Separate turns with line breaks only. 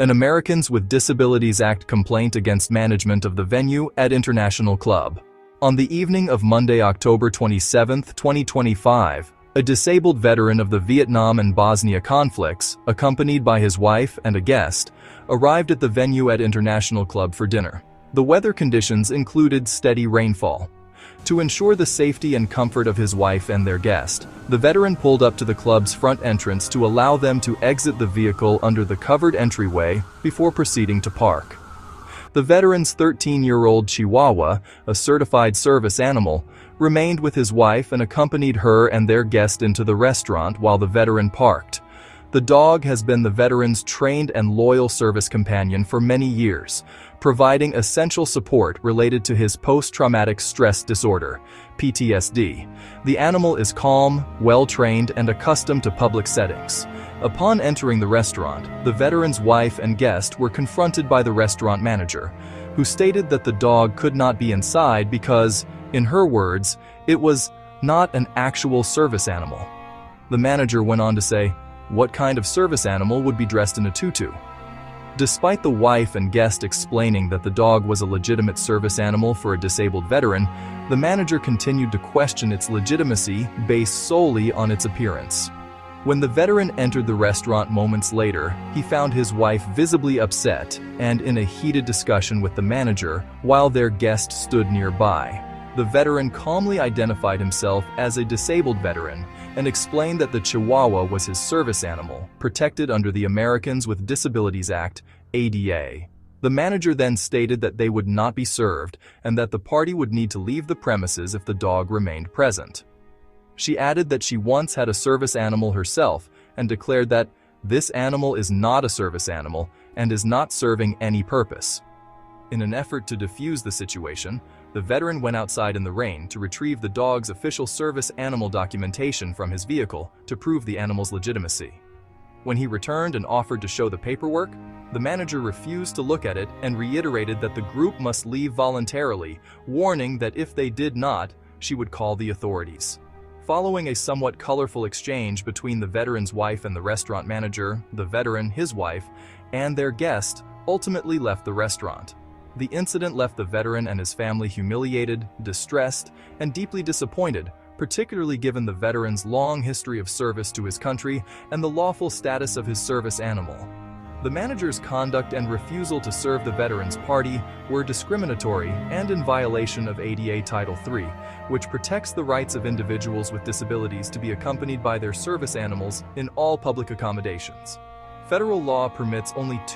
An Americans with Disabilities Act complaint against management of the venue at International Club. On the evening of Monday, October 27, 2025, a disabled veteran of the Vietnam and Bosnia conflicts, accompanied by his wife and a guest, arrived at the venue at International Club for dinner. The weather conditions included steady rainfall. To ensure the safety and comfort of his wife and their guest, the veteran pulled up to the club's front entrance to allow them to exit the vehicle under the covered entryway before proceeding to park. The veteran's 13-year-old Chihuahua, a certified service animal, remained with his wife and accompanied her and their guest into the restaurant while the veteran parked. The dog has been the veteran's trained and loyal service companion for many years, providing essential support related to his post-traumatic stress disorder, PTSD. The animal is calm, well-trained, and accustomed to public settings. Upon entering the restaurant, the veteran's wife and guest were confronted by the restaurant manager, who stated that the dog could not be inside because, in her words, it was not an actual service animal. The manager went on to say, "What kind of service animal would be dressed in a tutu?" Despite the wife and guest explaining that the dog was a legitimate service animal for a disabled veteran, the manager continued to question its legitimacy based solely on its appearance. When the veteran entered the restaurant moments later, he found his wife visibly upset and in a heated discussion with the manager while their guest stood nearby. The veteran calmly identified himself as a disabled veteran and explained that the Chihuahua was his service animal, protected under the Americans with Disabilities Act, ADA. The manager then stated that they would not be served and that the party would need to leave the premises if the dog remained present. She added that she once had a service animal herself and declared that this animal is not a service animal and is not serving any purpose. In an effort to defuse the situation, the veteran went outside in the rain to retrieve the dog's official service animal documentation from his vehicle to prove the animal's legitimacy. When he returned and offered to show the paperwork, the manager refused to look at it and reiterated that the group must leave voluntarily, warning that if they did not, she would call the authorities. Following a somewhat colorful exchange between the veteran's wife and the restaurant manager, the veteran, his wife, and their guest ultimately left the restaurant. The incident left the veteran and his family humiliated, distressed, and deeply disappointed, particularly given the veteran's long history of service to his country and the lawful status of his service animal. The manager's conduct and refusal to serve the veterans' party were discriminatory and in violation of ADA Title III, which protects the rights of individuals with disabilities to be accompanied by their service animals in all public accommodations. Federal law permits only two